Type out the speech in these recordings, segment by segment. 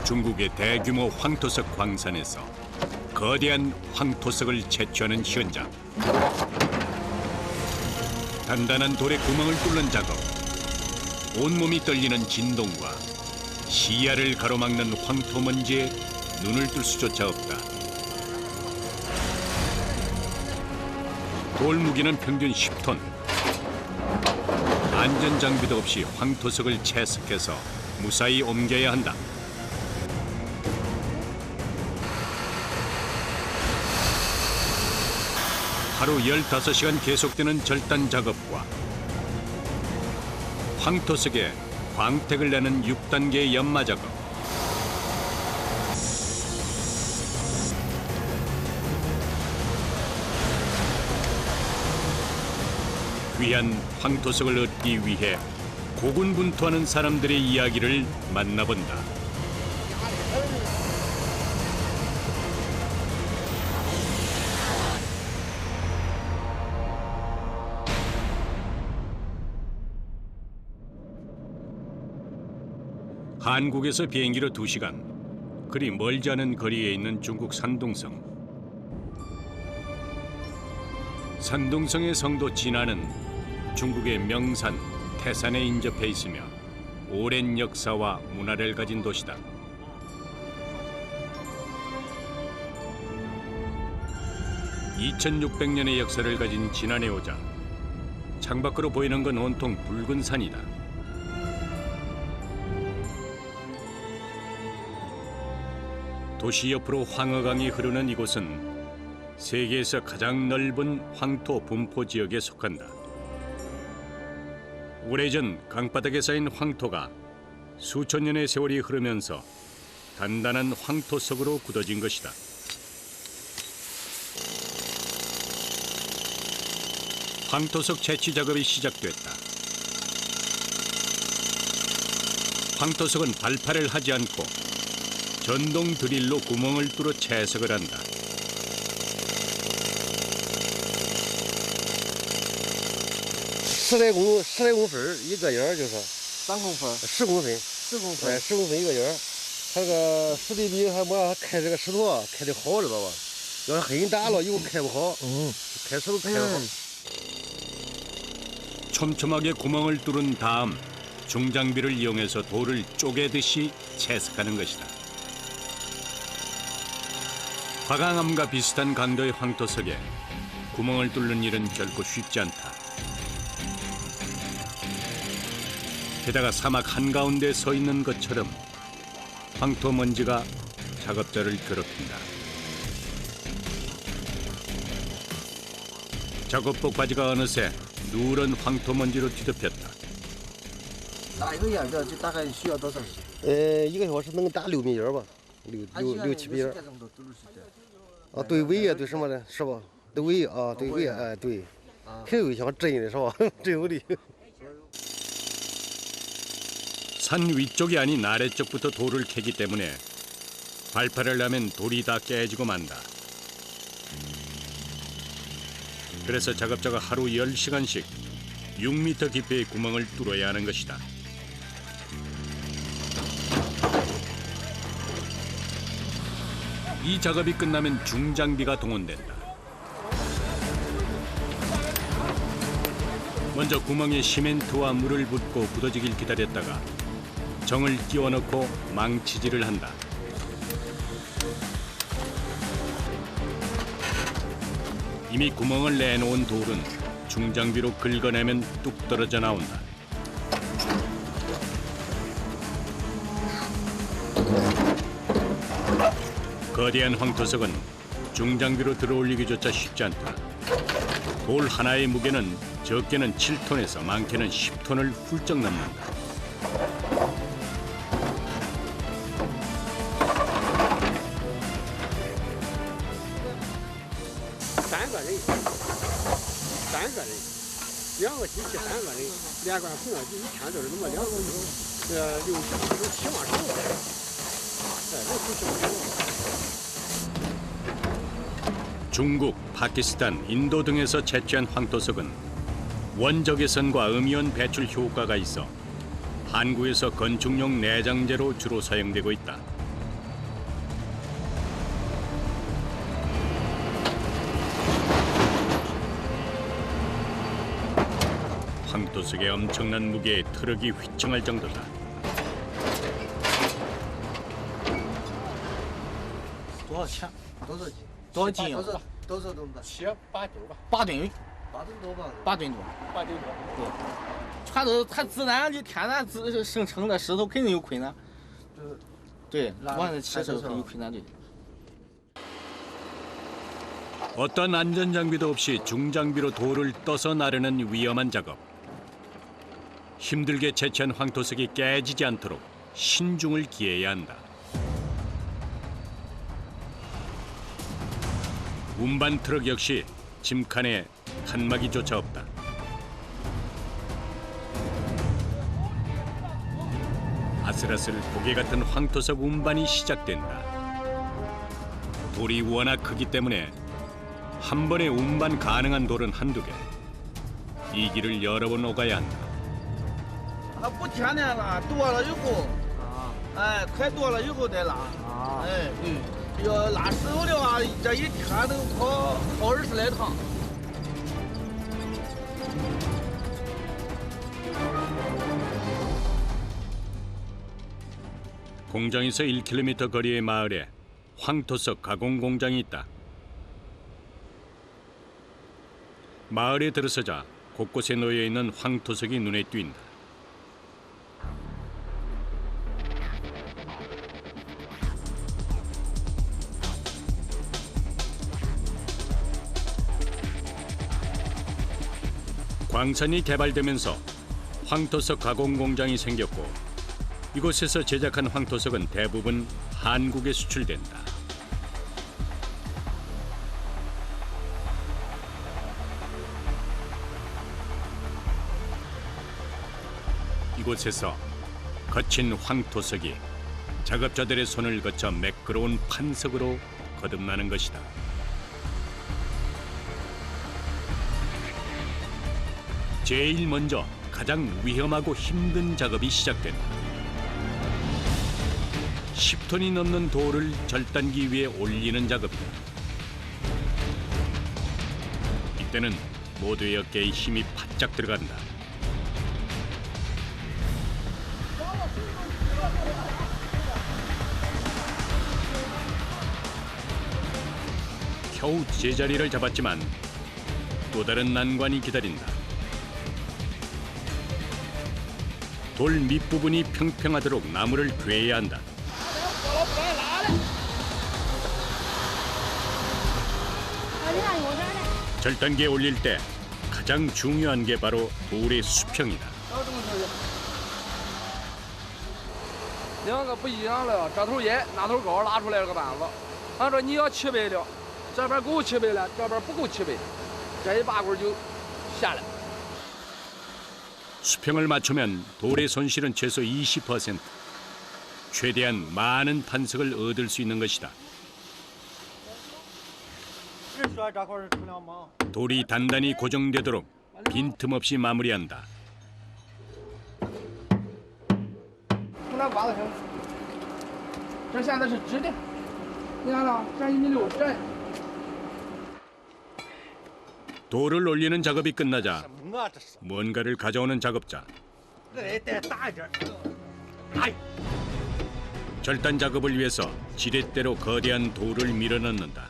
중국의 대규모 황토석 광산에서 거대한 황토석을 채취하는 현장. 단단한 돌에 구멍을 뚫는 작업. 온몸이 떨리는 진동과 시야를 가로막는 황토 먼지에 눈을 뜰 수조차 없다. 돌 무게는 평균 10톤. 안전 장비도 없이 황토석을 채석해서 무사히 옮겨야 한다. 하루 15시간 계속되는 절단 작업과 황토석에 광택을 내는 6단계의 연마 작업. 귀한 황토석을 얻기 위해 고군분투하는 사람들의 이야기를 만나본다. 한국에서 비행기로 2시간, 그리 멀지 않은 거리에 있는 중국 산둥성. 산둥성의 성도 진안은 중국의 명산 태산에 인접해 있으며 오랜 역사와 문화를 가진 도시다. (2600년의) 역사를 가진 진안에 오자 창밖으로 보이는 건 온통 붉은 산이다. 도시 옆으로 황허강이 흐르는 이곳은 세계에서 가장 넓은 황토 분포 지역에 속한다. 오래전 강바닥에 쌓인 황토가 수천 년의 세월이 흐르면서 단단한 황토석으로 굳어진 것이다. 황토석 채취 작업이 시작됐다. 황토석은 발파를 하지 않고 전동 드릴로 구멍을 뚫어 채석을 한다.10公分一个眼儿就是3公分， 10公分， 4公分， 10公分一个眼儿。它这个实力比还没开这个石头啊开的好，知道吧？要是很大了以后开不好，开石头开不好。 촘촘하게 구멍을 뚫은 다음 중장비를 이용해서 돌을 쪼개듯이 채석하는 것이다. 화강암과 비슷한 강도의 황토석에 구멍을 뚫는 일은 결코 쉽지 않다. 게다가 사막 한가운데 서 있는 것처럼 황토 먼지가 작업자를 괴롭힌다. 작업복 바지가 어느새 누런 황토 먼지로 뒤덮였다. 打一个眼的就大概需要多长时间？ 1个小时能打6米眼儿吧，6、7米眼儿。这么多都是的。啊，对尾叶对什么的，是吧？对尾啊，对尾哎对，还有像针的是吧？真有的。 산 위쪽이 아닌 아래쪽부터 돌을 캐기 때문에 발파를 하면 돌이 다 깨지고 만다. 그래서 작업자가 하루 10시간씩 6m 깊이의 구멍을 뚫어야 하는 것이다. 이 작업이 끝나면 중장비가 동원된다. 먼저 구멍에 시멘트와 물을 붓고 굳어지길 기다렸다가 정을 끼워 넣고 망치질을 한다. 이미 구멍을 내놓은 돌은 중장비로 긁어내면 뚝 떨어져 나온다. 거대한 황토석은 중장비로 들어올리기조차 쉽지 않다. 돌 하나의 무게는 적게는 7톤에서 많게는 10톤을 훌쩍 넘는다. 중국, 파키스탄, 인도 등에서 채취한 황토석은 원적외선과 음이온 배출 효과가 있어 한국에서 건축용 내장재로 주로 사용되고 있다. 황토석의 엄청난 무게에 트럭이 휘청할 정도다.多少钱？多少斤？多少斤啊？多少吨吧？ 7、8吨吧。8吨， 8吨多吧？ 8吨多。8吨多。对，全都它自然就天然生成的石头肯定有困难。对，完了汽车肯定有困难的。 어떤 안전 장비도 없이 중장비로 돌을 떠서 나르는 위험한 작업. 힘들게 채취한 황토석이 깨지지 않도록 신중을 기해야 한다. 운반 트럭 역시 짐칸에 칸막이조차 없다. 아슬아슬 고개 같은 황토석 운반이 시작된다. 돌이 워낙 크기 때문에 한 번에 운반 가능한 돌은 한두 개. 이 길을 여러 번 오가야 한다. 它不天然拉，多了以后，哎，太多了以后再拉。哎，对，要拉石头的话，这一天能跑20来趟。 공장에서 1km 거리의 마을에 황토석 가공 공장이 있다. 마을에 들어서자 곳곳에 놓여 있는 황토석이 눈에 띈다. 광산이 개발되면서 황토석 가공 공장이 생겼고 이곳에서 제작한 황토석은 대부분 한국에 수출된다. 이곳에서 거친 황토석이 작업자들의 손을 거쳐 매끄러운 판석으로 거듭나는 것이다. 제일 먼저 가장 위험하고 힘든 작업이 시작된다. 10톤이 넘는 돌을 절단기 위에 올리는 작업이다. 이때는 모두의 어깨에 힘이 바짝 들어간다. 겨우 제자리를 잡았지만 또 다른 난관이 기다린다. 돌 밑부분이 평평하도록 나무를 괴야 한다. 절단기에 올릴 때 가장 중요한 게 바로 돌의 수평이다. 两个不一样了，这头矮，那头高，拉出来了个板子。按照你要700了，这边够700了，这边不够700，这一把棍就下来。 수평을 맞추면 돌의 손실은 최소 20%. 최대한 많은 판석을 얻을 수 있는 것이다. 돌이 단단히 고정되도록 빈틈없이 마무리한다. 那刮子上，这现在是直的，你看了，这1.6米这。 돌을 올리는 작업이 끝나자 뭔가를 가져오는 작업자. 절단 작업을 위해서 지렛대로 거대한 돌을 밀어넣는다.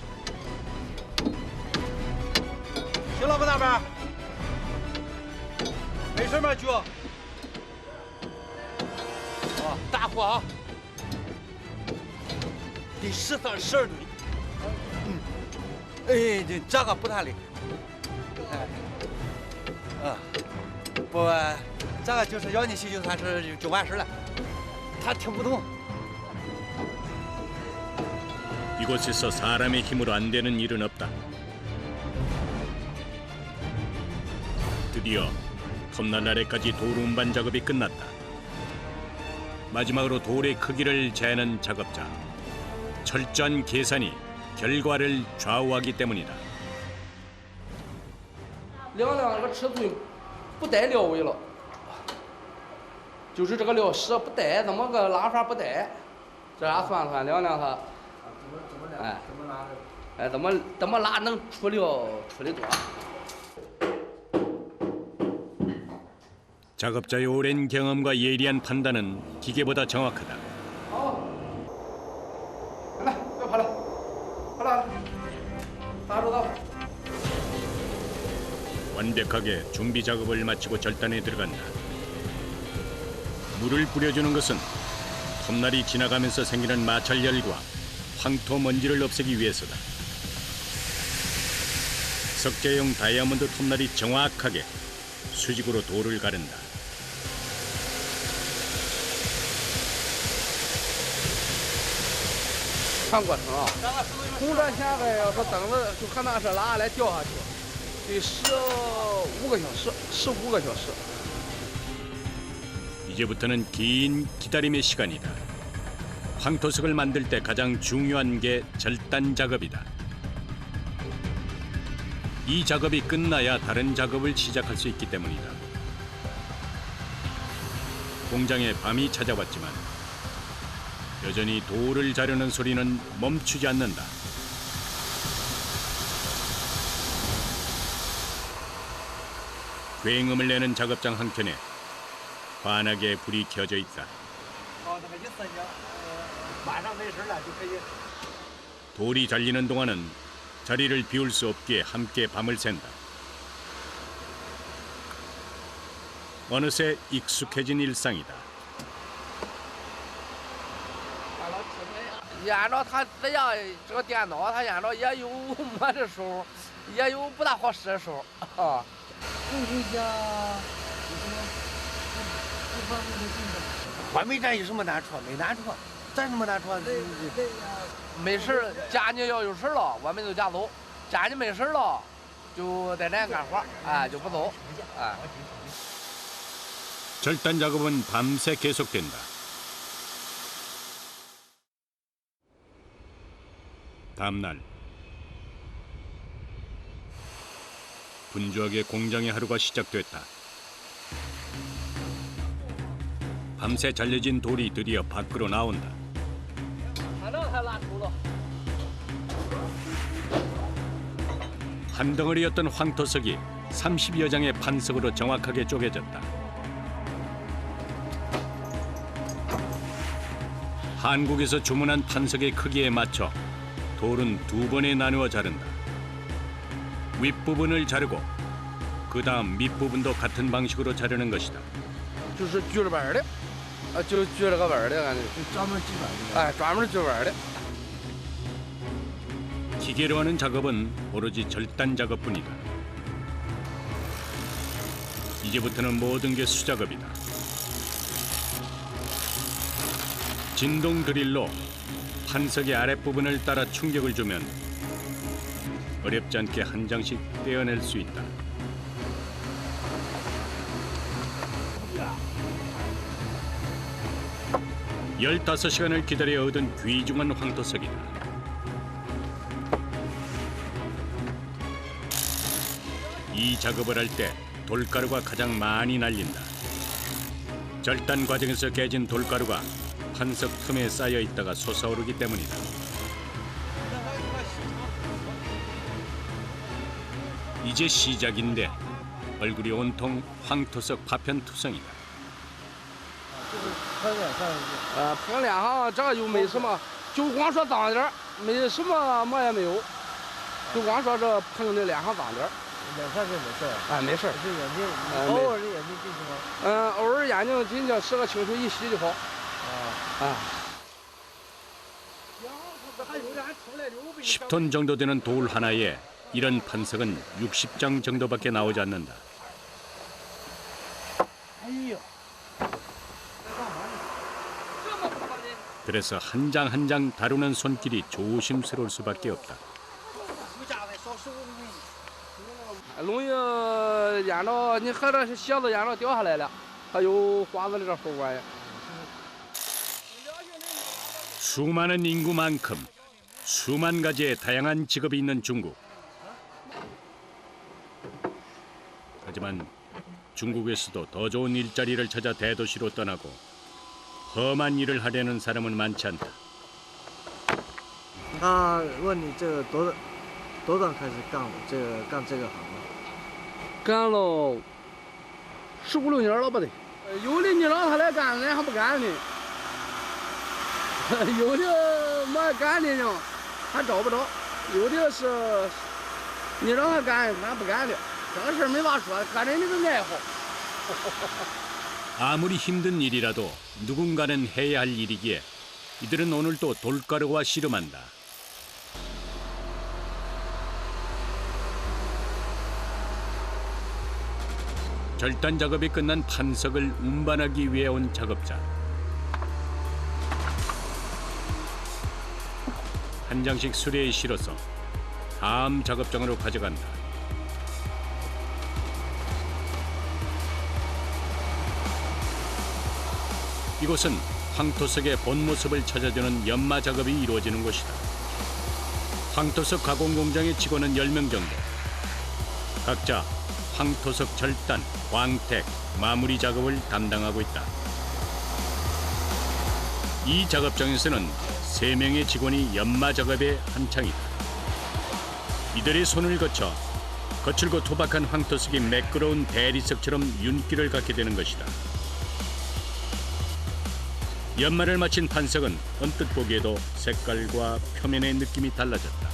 行了吧，大板？没事吧，舅？大货啊，得12吨。哎，这个不太累。 不，这个就是咬进去就算是就完事了，他听不懂。 이곳에서 사람의 힘으로 안 되는 일은 없다. 드디어 톱날 아래까지 돌 운반 작업이 끝났다. 마지막으로 돌의 크기를 재는 작업자. 철저한 계산이 결과를 좌우하기 때문이다. 量量这个尺寸不带料尾了，就是这个料实不带，怎么个拉法不带？这样算算量量它，哎，哎怎么拉能出料出的多？ 작업자의 오랜 경험과 예리한 판단은 기계보다 정확하다. 来，不要跑了，好了，打住打。 완벽하게 준비 작업을 마치고 절단에 들어간다. 물을 뿌려주는 것은 톱날이 지나가면서 생기는 마찰열과 황토 먼지를 없애기 위해서다. 석재용 다이아몬드 톱날이 정확하게 수직으로 돌을 가른다. 看过程啊，从这现在要是等着，就可能是拉下来掉下去，得15个小时，15个小时。 이제부터는 긴 기다림의 시간이다. 황토석을 만들 때 가장 중요한 게 절단 작업이다. 이 작업이 끝나야 다른 작업을 시작할 수 있기 때문이다. 공장에 밤이 찾아왔지만 여전히 돌을 자르는 소리는 멈추지 않는다. 굉음을 내는 작업장 한켠에 환하게 불이 켜져 있다. 돌이 잘리는 동안은 자리를 비울 수 없기에 함께 밤을 샌다. 어느새 익숙해진 일상이다. 按照他这样这个电脑，他按照也有没的时候，也有不大好使的时候啊。供应下有什么不方便的地方？环卫站有什么难处？没难处，真什么难处？没事儿，家里要有事儿了，我们就家走；家里没事儿了，就在那干活，哎，就不走，哎。 절단 작업은 밤새 계속된다. 다음 날 분주하게 공장의 하루가 시작됐다. 밤새 잘려진 돌이 드디어 밖으로 나온다. 한 덩어리였던 황토석이 30여 장의 판석으로 정확하게 쪼개졌다. 한국에서 주문한 판석의 크기에 맞춰 돌은 2번에 나누어 자른다. 윗부분을 자르고 그 다음 밑부분도 같은 방식으로 자르는 것이다. 就是锯着板的，就锯了个板的，感觉。专门锯板的。哎，专门锯板的。 기계로 하는 작업은 오로지 절단 작업뿐이다. 이제부터는 모든 게 수작업이다. 진동 드릴로 판석의 아랫부분을 따라 충격을 주면 어렵지 않게 한 장씩 떼어낼 수 있다. 열다섯 시간을 기다려 얻은 귀중한 황토석이다. 이 작업을 할 때 돌가루가 가장 많이 날린다. 절단 과정에서 깨진 돌가루가 판석 틈에 쌓여 있다가 솟아오르기 때문이다. 이제 시작인데 얼굴이 온통 황토석 파편투성이다. 喷脸上这个又没什么，就光说脏点儿，没什么么也没有，就光说这喷的脸上脏点儿。 脸上就没事儿。哎，没事儿。就眼睛，偶尔的眼睛进去吗？偶尔眼睛进去，吃个清水一洗就好。啊。 10톤 정도 되는 돌 하나에 이런 판석은 60장 정도밖에 나오지 않는다. 그래서 한 장 한 장 다루는 손길이 조심스러울 수밖에 없다. 容易眼着你喝这鞋子眼着掉下来了，还有瓜子的这后边也。 수많은 인구만큼 수만 가지의 다양한 직업이 있는 중국. 하지만 중국에서도 더 좋은 일자리를 찾아 대도시로 떠나고 험한 일을 하려는 사람은 많지 않다. 他问你这个多大开始干这个行业？干了15、16年了不得。有的你让他来干，人还不干呢；有的没干的呢，还找不着；有的是你让他干，他不干的。这个事儿没法说，个人的个爱好。 아무리 힘든 일이라도 누군가는 해야 할 일이기에 이들은 오늘 또 돌가루와 씨름한다. 절단 작업이 끝난 판석을 운반하기 위해 온 작업자. 한 장씩 수레에 실어서 다음 작업장으로 가져간다. 이곳은 황토석의 본 모습을 찾아주는 연마 작업이 이루어지는 곳이다. 황토석 가공 공장의 직원은 10명 정도. 각자 황토석 절단, 광택, 마무리 작업을 담당하고 있다. 이 작업장에서는 3명의 직원이 연마 작업에 한창이다. 이들의 손을 거쳐 거칠고 투박한 황토석이 매끄러운 대리석처럼 윤기를 갖게 되는 것이다. 연마를 마친 판석은 언뜻 보기에도 색깔과 표면의 느낌이 달라졌다.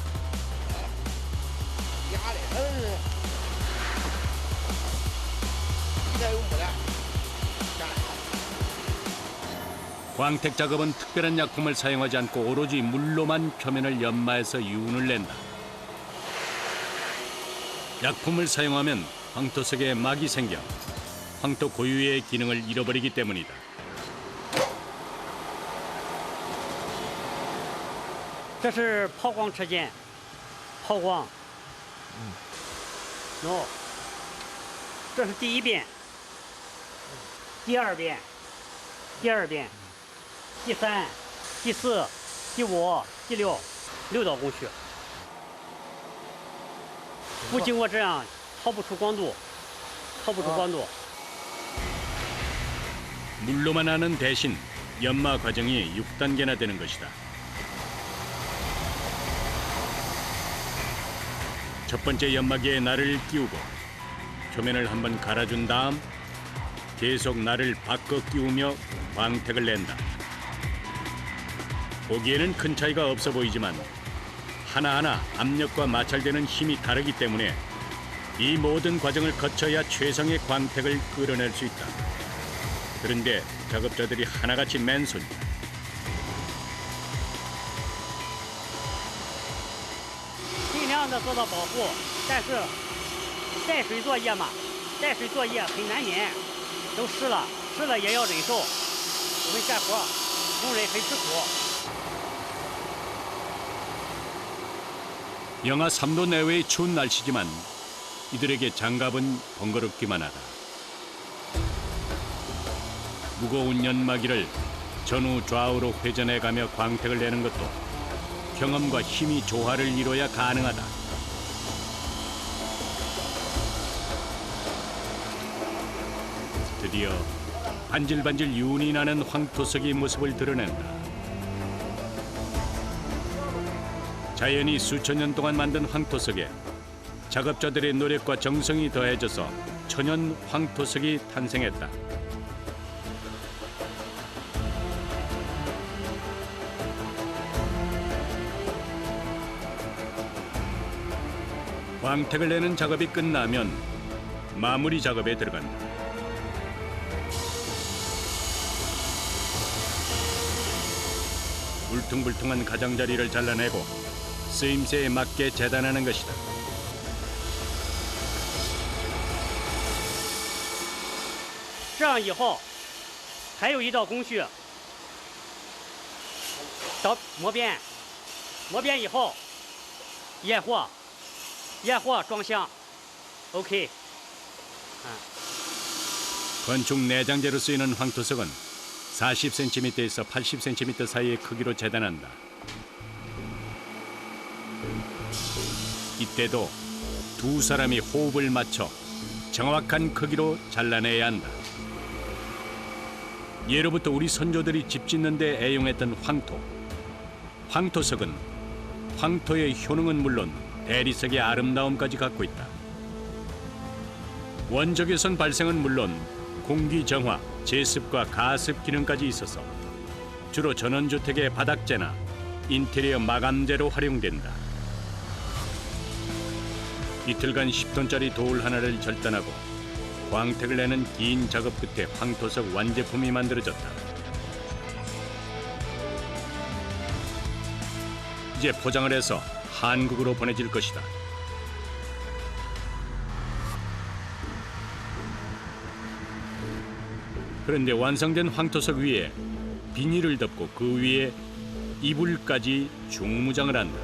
광택 작업은 특별한 약품을 사용하지 않고 오로지 물로만 표면을 연마해서 유운을 낸다. 약품을 사용하면 황토석에 막이 생겨 황토 고유의 기능을 잃어버리기 때문이다. 这是抛光车间，抛光。喏，这是第1遍，第2遍，第2遍，第3、第4、第5、第6，6道工序。不经过这样，抛不出光度，抛不出光度。 물로만 하는 대신 연마 과정이 6단계나 되는 것이다. 첫 번째 연마기에 날을 끼우고 표면을 한번 갈아준 다음 계속 날을 바꿔 끼우며 광택을 낸다. 보기에는 큰 차이가 없어 보이지만 하나하나 압력과 마찰되는 힘이 다르기 때문에 이 모든 과정을 거쳐야 최상의 광택을 끌어낼 수 있다. 그런데 작업자들이 하나같이 맨손이다. 尽量的做到保护，但是带水作业嘛，带水作业很难免，都湿了，湿了也要忍受。我们干活，工人很吃苦。 영하 3도 내외의 추운 날씨지만 이들에게 장갑은 번거롭기만 하다. 무거운 연마기를 전후 좌우로 회전해가며 광택을 내는 것도 경험과 힘이 조화를 이뤄야 가능하다. 드디어 반질반질 윤이 나는 황토석의 모습을 드러낸다. 자연이 수천 년 동안 만든 황토석에 작업자들의 노력과 정성이 더해져서 천연 황토석이 탄생했다. 광택을 내는 작업이 끝나면 마무리 작업에 들어간다. 울퉁불퉁한 가장자리를 잘라내고 쓰임새에 맞게 재단하는 것이다. 这样以后，还有一道工序，到磨边，磨边以后，验货，验货装箱 ，OK。 건축 내장재로 쓰이는 황토석은 40cm에서 80cm 사이의 크기로 재단한다. 이때도 두 사람이 호흡을 맞춰 정확한 크기로 잘라내야 한다. 예로부터 우리 선조들이 집 짓는 데 애용했던 황토. 황토석은 황토의 효능은 물론 대리석의 아름다움까지 갖고 있다. 원적외선 발생은 물론 공기 정화, 제습과 가습 기능까지 있어서 주로 전원주택의 바닥재나 인테리어 마감재로 활용된다. 이틀간 10톤짜리 돌 하나를 절단하고 광택을 내는 긴 작업 끝에 황토석 완제품이 만들어졌다. 이제 포장을 해서 한국으로 보내질 것이다. 그런데 완성된 황토석 위에 비닐을 덮고 그 위에 이불까지 중무장을 한다.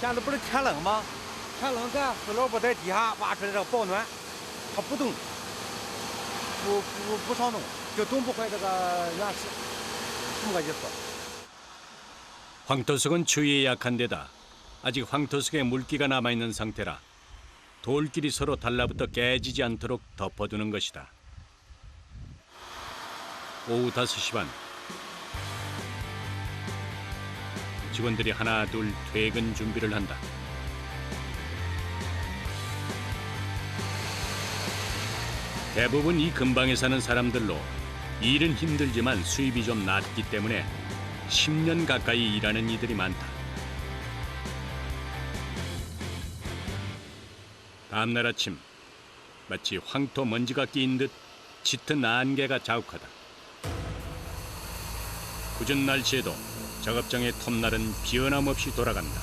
现在不是天冷吗？天冷干，死萝卜在底下挖出来这个保暖，它不动，不烧弄，就冻不坏这个原石，这么个意思。 황토석은 추위에 약한 데다 아직 황토석에 물기가 남아있는 상태라 돌끼리 서로 달라붙어 깨지지 않도록 덮어두는 것이다. 오후 5시 반 직원들이 하나 둘 퇴근 준비를 한다. 대부분 이 근방에 사는 사람들로 일은 힘들지만 수입이 좀 낮기 때문에 10년 가까이 일하는 이들이 많다. 다음날 아침 마치 황토 먼지가 끼인 듯 짙은 안개가 자욱하다. 궂은 날씨에도 작업장의 톱날은 변함없이 돌아간다.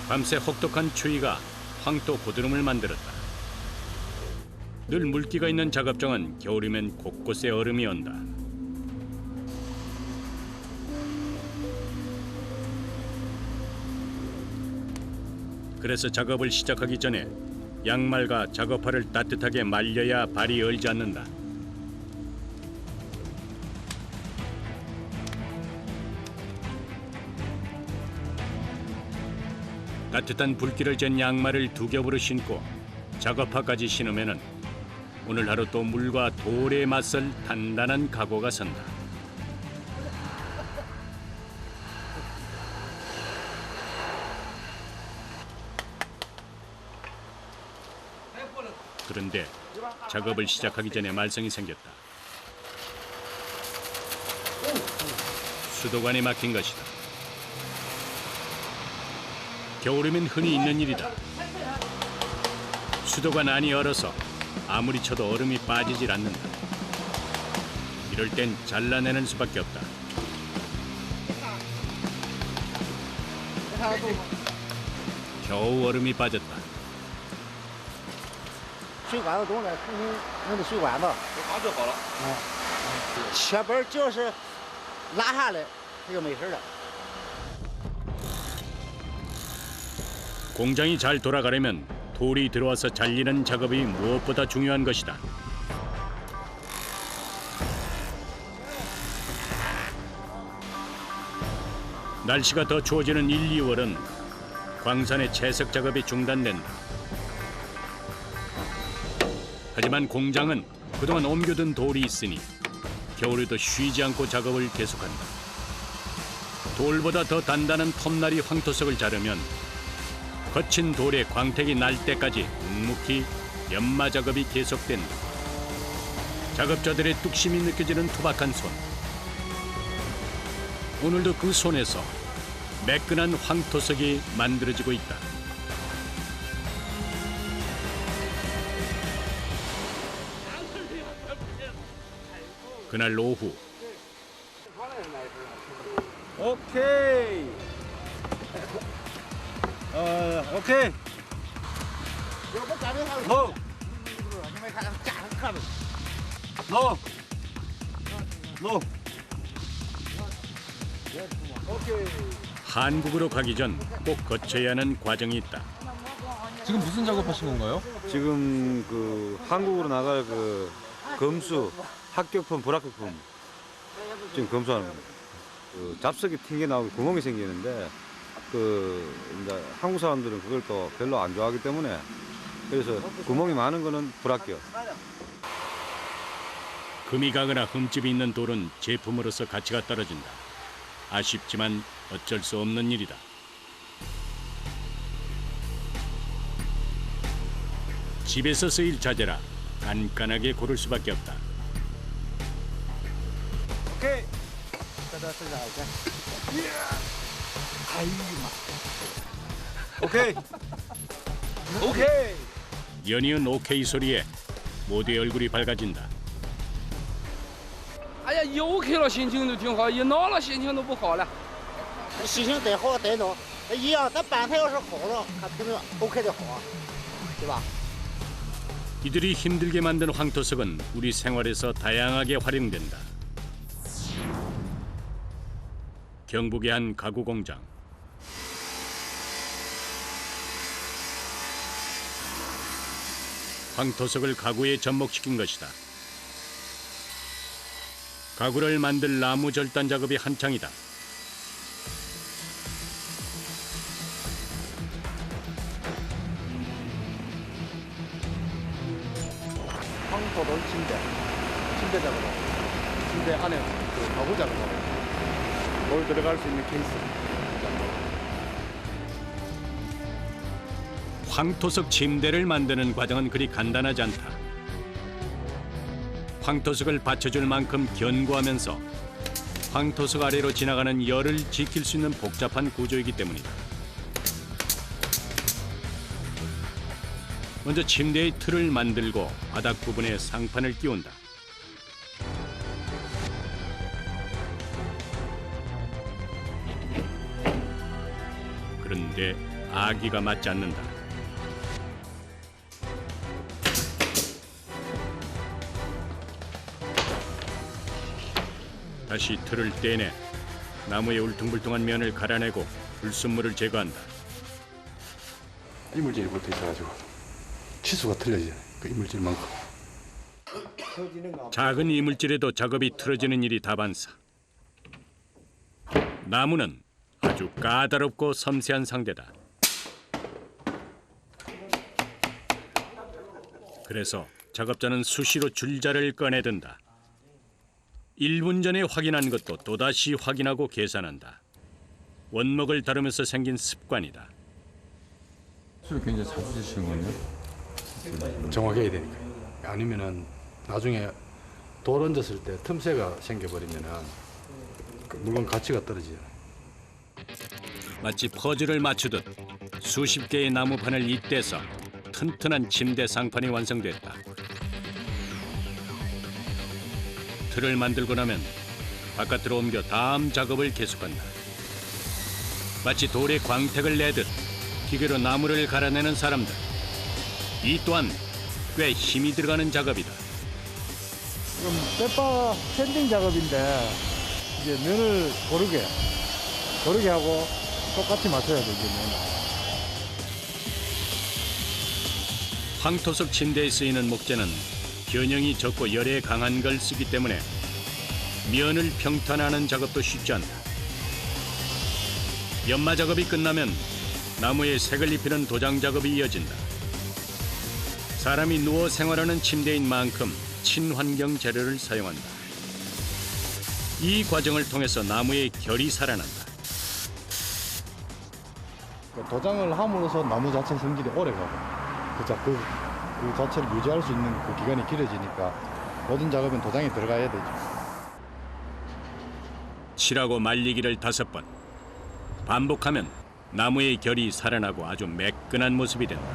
밤새 혹독한 추위가 황토 고드름을 만들었다. 늘 물기가 있는 작업장은 겨울이면 곳곳에 얼음이 온다. 그래서 작업을 시작하기 전에 양말과 작업화를 따뜻하게 말려야 발이 얼지 않는다. 따뜻한 불길을 쬐 양말을 두 겹으로 신고 작업화까지 신으면은 오늘 하루 또 물과 돌에 맞설 단단한 각오가 선다. 그런데 작업을 시작하기 전에 말썽이 생겼다. 수도관이 막힌 것이다. 겨울이면 흔히 있는 일이다. 수도관 안이 얼어서 아무리 쳐도 얼음이 빠지질 않는다. 이럴 땐 잘라내는 수밖에 없다. 겨우 얼음이 빠졌다. 水管子懂了，重新弄的水管子，马就好了。切板只要是拉下来，它就没事了。 공장이 잘 돌아가려면 돌이 들어와서 잘리는 작업이 무엇보다 중요한 것이다. 날씨가 더 추워지는 1, 2월은 광산의 채석 작업이 중단된다. 하지만 공장은 그동안 옮겨둔 돌이 있으니 겨울에도 쉬지 않고 작업을 계속한다. 돌보다 더 단단한 톱날이 황토석을 자르면 거친 돌에 광택이 날 때까지 묵묵히 연마 작업이 계속된다. 작업자들의 뚝심이 느껴지는 투박한 손. 오늘도 그 손에서 매끈한 황토석이 만들어지고 있다. 그날 오후 오케이. 오케이. 走，走，走。 한국으로 가기 전 꼭 거쳐야 하는 과정이 있다. 지금 무슨 작업하신 건가요? 지금 그 한국으로 나갈 그 검수 합격품 불합격품 지금 검수하는 겁니다. 그 잡석이 튕겨 나오고 구멍이 생기는데 그 이제 한국 사람들은 그걸 또 별로 안 좋아하기 때문에 그래서 구멍이 많은 거는 불합격. 금이 가거나 흠집이 있는 돌은 제품으로서 가치가 떨어진다. 아쉽지만 어쩔 수 없는 일이다. 집에서 쓰일 자재라 깐깐하게 고를 수밖에 없다. 오케이. 자자 쓰자 이제. 오케이. 오케이. 연이은 오케이 소리에 모두의 얼굴이 밝아진다. 哎呀，一 OK 了，心情就挺好；一恼了，心情都不好了。心情得好得恼，一样。咱板材要是好了，它肯定 OK 的好，对吧？ 이들이 힘들게 만든 황토석은 우리 생활에서 다양하게 활용된다. 경북의 한 가구 공장. 황토석을 가구에 접목시킨 것이다. 가구를 만들 나무 절단 작업이 한창이다. 황토를 침대 작업하고 침대 안에 그 가구 작업하고 돌 들어갈 수 있는 케이스. 황토석 침대를 만드는 과정은 그리 간단하지 않다. 황토석을 받쳐줄 만큼 견고하면서 황토석 아래로 지나가는 열을 지킬 수 있는 복잡한 구조이기 때문이다. 먼저 침대의 틀을 만들고 바닥 부분에 상판을 끼운다. 그런데 아기가 맞지 않는다. 다시 틀을 떼내 나무의 울퉁불퉁한 면을 갈아내고 불순물을 제거한다. 이물질이 붙어 있어가지고 치수가 틀려지잖아요. 그 이물질만큼. 작은 이물질에도 작업이 틀어지는 일이 다반사. 나무는 아주 까다롭고 섬세한 상대다. 그래서 작업자는 수시로 줄자를 꺼내든다. 1분 전에 확인한 것도 또다시 확인하고 계산한다. 원목을 다루면서 생긴 습관이다. 술 굉장히 자주 드시는군요. 정확히 해야 되니까. 아니면은 나중에 돌 얹었을 때 틈새가 생겨버리면은 그 물건 가치가 떨어지잖아요. 마치 퍼즐을 맞추듯 수십 개의 나무판을 잇대서 튼튼한 침대 상판이 완성됐다. 틀을 만들고 나면 바깥으로 옮겨 다음 작업을 계속한다. 마치 돌에 광택을 내듯 기계로 나무를 갈아내는 사람들. 이 또한 꽤 힘이 들어가는 작업이다. 지금 빼빠 샌딩 작업인데 이제 면을 고르게 하고 똑같이 맞춰야 되죠. 황토석 침대에 쓰이는 목재는 견형이 적고 열에 강한 걸 쓰기 때문에 면을 평탄하는 작업도 쉽지 않다. 연마 작업이 끝나면 나무에 색을 입히는 도장 작업이 이어진다. 사람이 누워 생활하는 침대인 만큼 친환경 재료를 사용한다. 이 과정을 통해서 나무의 결이 살아난다. 도장을 함으로써 나무 자체 성질이 오래가고 그 자체를 유지할 수 있는 그 기간이 길어지니까 모든 작업은 도장이 들어가야 되죠. 칠하고 말리기를 5번. 반복하면 나무의 결이 살아나고 아주 매끈한 모습이 된다.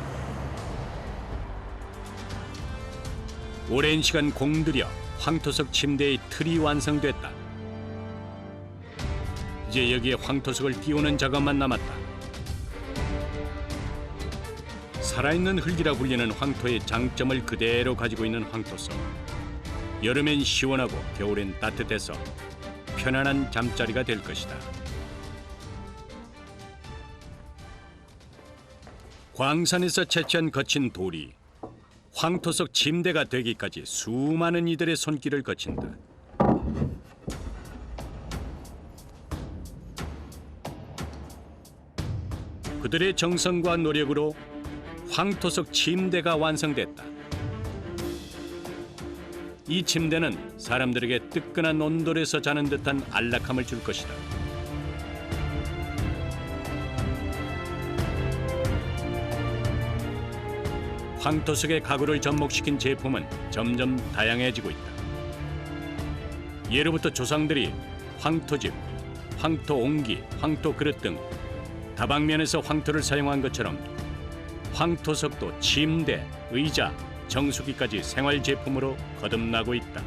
오랜 시간 공들여 황토석 침대의 틀이 완성됐다. 이제 여기에 황토석을 끼우는 작업만 남았다. 살아있는 흙이라 불리는 황토의 장점을 그대로 가지고 있는 황토석. 여름엔 시원하고 겨울엔 따뜻해서 편안한 잠자리가 될 것이다. 광산에서 채취한 거친 돌이 황토석 침대가 되기까지 수많은 이들의 손길을 거친다. 그들의 정성과 노력으로 황토석 침대가 완성됐다. 이 침대는 사람들에게 뜨끈한 온돌에서 자는 듯한 안락함을 줄 것이다. 황토석의 가구를 접목시킨 제품은 점점 다양해지고 있다. 예로부터 조상들이 황토집, 황토옹기, 황토그릇 등 다방면에서 황토를 사용한 것처럼 황토석도 침대, 의자, 정수기까지 생활 제품으로 거듭나고 있다.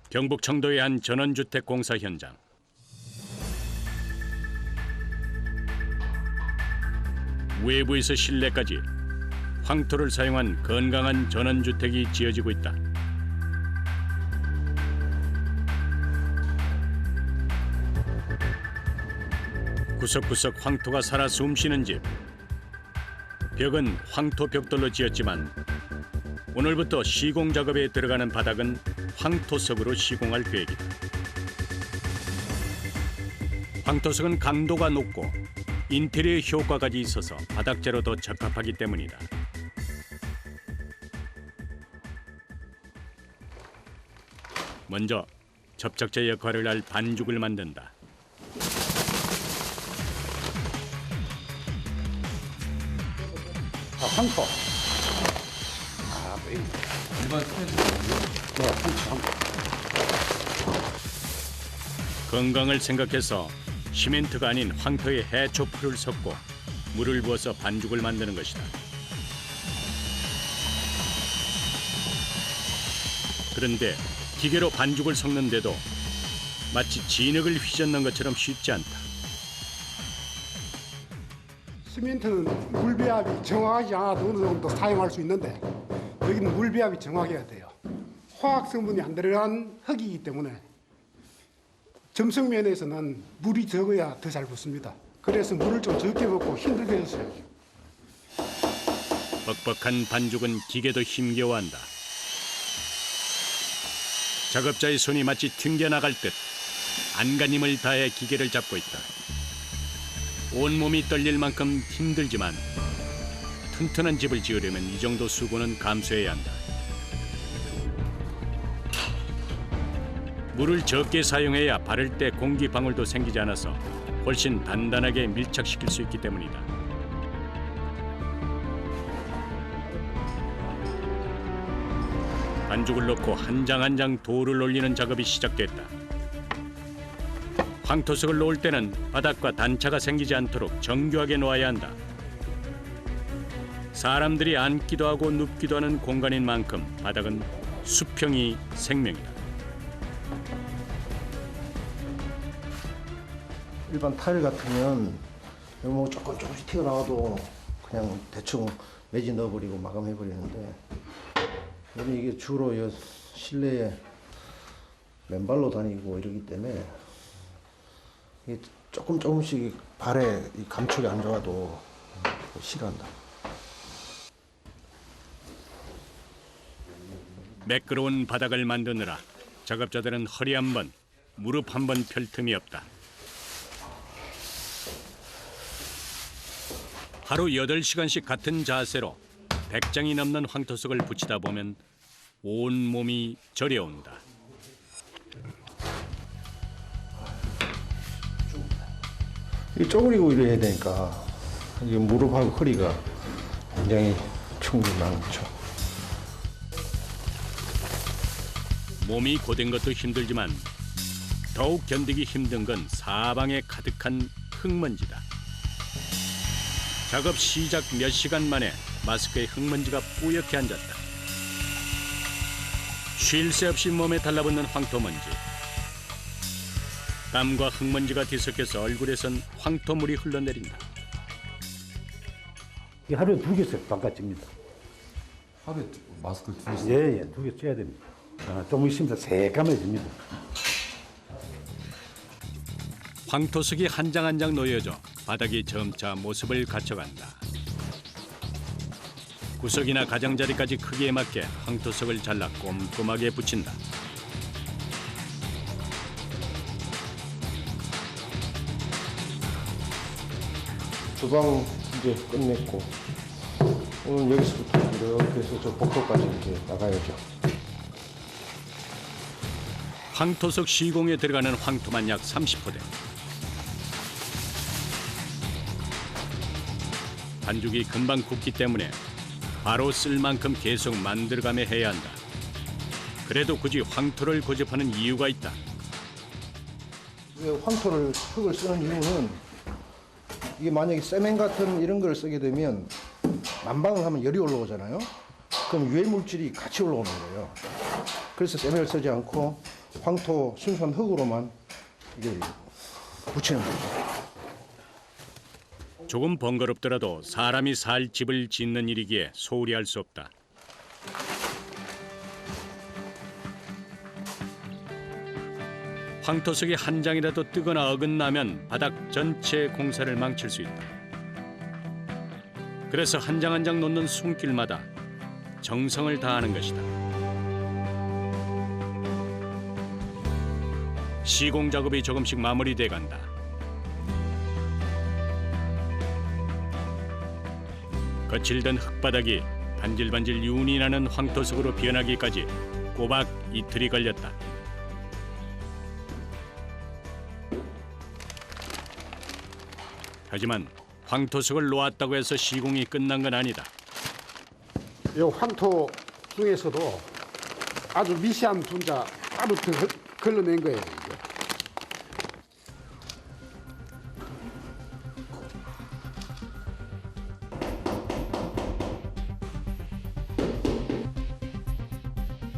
경북 청도의 한 전원주택 공사 현장. 외부에서 실내까지 황토를 사용한 건강한 전원주택이 지어지고 있다. 구석구석 황토가 살아 숨쉬는 집. 벽은 황토 벽돌로 지었지만 오늘부터 시공 작업에 들어가는 바닥은 황토석으로 시공할 계획이다. 황토석은 강도가 높고 인테리어 효과까지 있어서 바닥재로 더 적합하기 때문이다. 먼저 접착제 역할을 할 반죽을 만든다. 황토. 일반 시멘트 건강을 생각해서 시멘트가 아닌 황토에 해초풀을 섞고 물을 부어서 반죽을 만드는 것이다. 그런데 기계로 반죽을 섞는데도 마치 진흙을 휘젓는 것처럼 쉽지 않다. 시멘트는 물배합이 정확하지 않아도 어느 정도 사용할 수 있는데 여기는 물배합이 정확해야 돼요. 화학 성분이 안 들어간 흙이기 때문에 점성 면에서는 물이 적어야 더 잘 붙습니다. 그래서 물을 좀 적게 먹고 힘들게 했어요. 뻑뻑한 반죽은 기계도 힘겨워한다. 작업자의 손이 마치 튕겨나갈 듯 안간힘을 다해 기계를 잡고 있다. 온몸이 떨릴 만큼 힘들지만 튼튼한 집을 지으려면 이 정도 수고는 감수해야 한다. 물을 적게 사용해야 바를 때 공기 방울도 생기지 않아서 훨씬 단단하게 밀착시킬 수 있기 때문이다. 반죽을 넣고 한 장 한 장 돌을 올리는 작업이 시작됐다. 황토석을 놓을 때는 바닥과 단차가 생기지 않도록 정교하게 놓아야 한다. 사람들이 앉기도 하고 눕기도 하는 공간인 만큼 바닥은 수평이 생명이다. 일반 타일 같으면 뭐 조금씩 튀어나와도 그냥 대충 매지 넣어버리고 마감해버리는데 저는 이게 주로 실내에 맨발로 다니고 이러기 때문에 이게 조금씩 발에 이 감촉이 안 좋아도 싫어한다. 매끄러운 바닥을 만드느라 작업자들은 허리 한 번, 무릎 한 번 펼 틈이 없다. 하루 8시간씩 같은 자세로 100장이 넘는 황토석을 붙이다 보면 온몸이 저려온다. 이 쪼그리고 이래야 되니까 이게 무릎하고 허리가 굉장히 충분히 많죠. 몸이 고된 것도 힘들지만 더욱 견디기 힘든 건 사방에 가득한 흙먼지다. 작업 시작 몇 시간 만에 마스크에 흙먼지가 뿌옇게 앉았다. 쉴 새 없이 몸에 달라붙는 황토먼지. 땀과 흙먼지가 뒤섞여서 얼굴에선 황토물이 흘러내린다. 하루에 2개씩 바꿔줍니다. 하루에 마스크를 2개씩? 예, 2개 써야 됩니다. 좀 있으면 새까매집니다. 황토석이 한 장 한 장 놓여져 바닥이 점차 모습을 갖춰간다. 구석이나 가장자리까지 크기에 맞게 황토석을 잘라 꼼꼼하게 붙인다. 주방 이제 끝냈고 오늘 여기서부터 이렇게 해서 저 복도까지 이렇게 나가야죠. 황토석 시공에 들어가는 황토만 약 30포대. 반죽이 금방 굳기 때문에 바로 쓸 만큼 계속 만들어가며 해야 한다. 그래도 굳이 황토를 고집하는 이유가 있다. 왜 황토를 흙을 쓰는 이유는 이게 만약에 세멘 같은 이런 걸 쓰게 되면 난방을 하면 열이 올라오잖아요. 그럼 유해 물질이 같이 올라오는 거예요. 그래서 세멘을 쓰지 않고 황토 순수한 흙으로만 이게 붙이는 거죠. 조금 번거롭더라도 사람이 살 집을 짓는 일이기에 소홀히 할 수 없다. 황토석이 한 장이라도 뜨거나 어긋나면 바닥 전체 공사를 망칠 수 있다. 그래서 한 장 한 장 놓는 손길마다 정성을 다하는 것이다. 시공 작업이 조금씩 마무리돼 간다. 거칠던 흙바닥이 반질반질 윤이 나는 황토석으로 변하기까지 꼬박 이틀이 걸렸다. 하지만 황토석을 놓았다고 해서 시공이 끝난 건 아니다. 이 황토 중에서도 아주 미세한 분자 따로 걸러낸 거예요. 이게.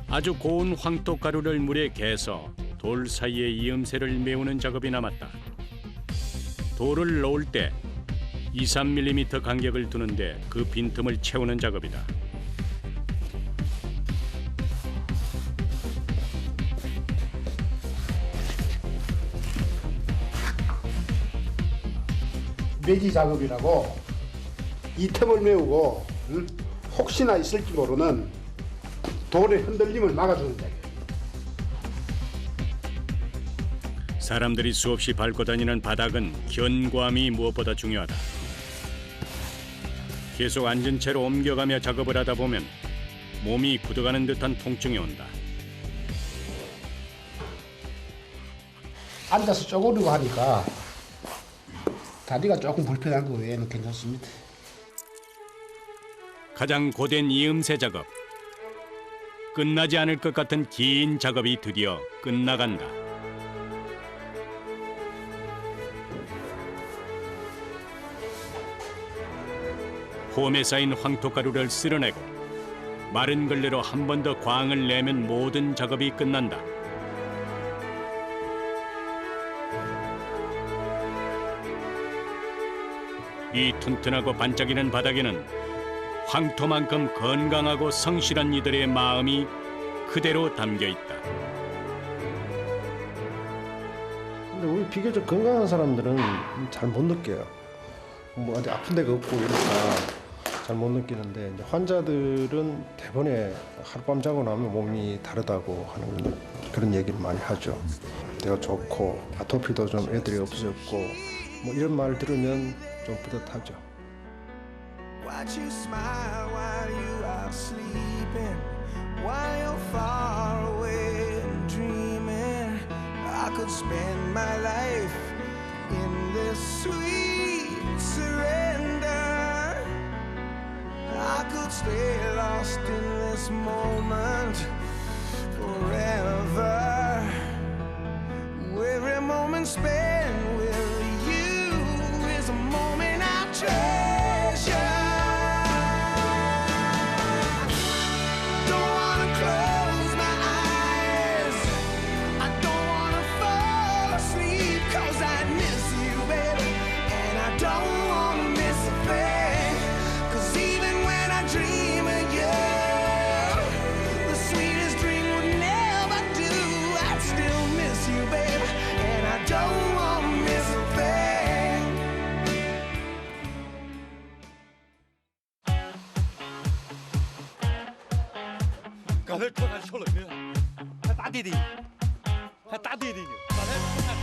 아주 고운 황토 가루를 물에 개서 돌 사이에 이음새를 메우는 작업이 남았다. 돌을 놓을 때 2-3mm 간격을 두는데 그 빈틈을 채우는 작업이다. 매지 작업이라고 이 틈을 메우고 혹시나 있을지 모르는 돌의 흔들림을 막아주는 작업. 사람들이 수없이 밟고 다니는 바닥은 견고함이 무엇보다 중요하다. 계속 앉은 채로 옮겨가며 작업을 하다 보면 몸이 굳어가는 듯한 통증이 온다. 앉아서 쪼그리고 하니까 다리가 조금 불편한 거 외에는 괜찮습니다. 가장 고된 이음새 작업. 끝나지 않을 것 같은 긴 작업이 드디어 끝나간다. 홈에 쌓인 황토가루를 쓸어내고 마른 걸레로 한 번 더 광을 내면 모든 작업이 끝난다. 이 튼튼하고 반짝이는 바닥에는 황토만큼 건강하고 성실한 이들의 마음이 그대로 담겨 있다. 근데 우리 비교적 건강한 사람들은 잘 못 느껴요. 뭐 어디 아픈 데가 없고 이러니까 잘 못 느끼는데 이제 환자들은 대번에 하룻밤 자고 나면 몸이 다르다고 하는 그런 얘기를 많이 하죠. 내가 좋고 아토피도 좀 애들이 없어졌고 뭐 이런 말 들으면 좀 뿌듯하죠. Watch you smile while you are sleeping, while you're far away and dreaming. I could spend my life in this sweet surrender. I could stay lost in this moment forever. Every moment spent with you is a moment I treasure.刚才桌上敲了人，还打弟弟，还打弟弟呢。刚才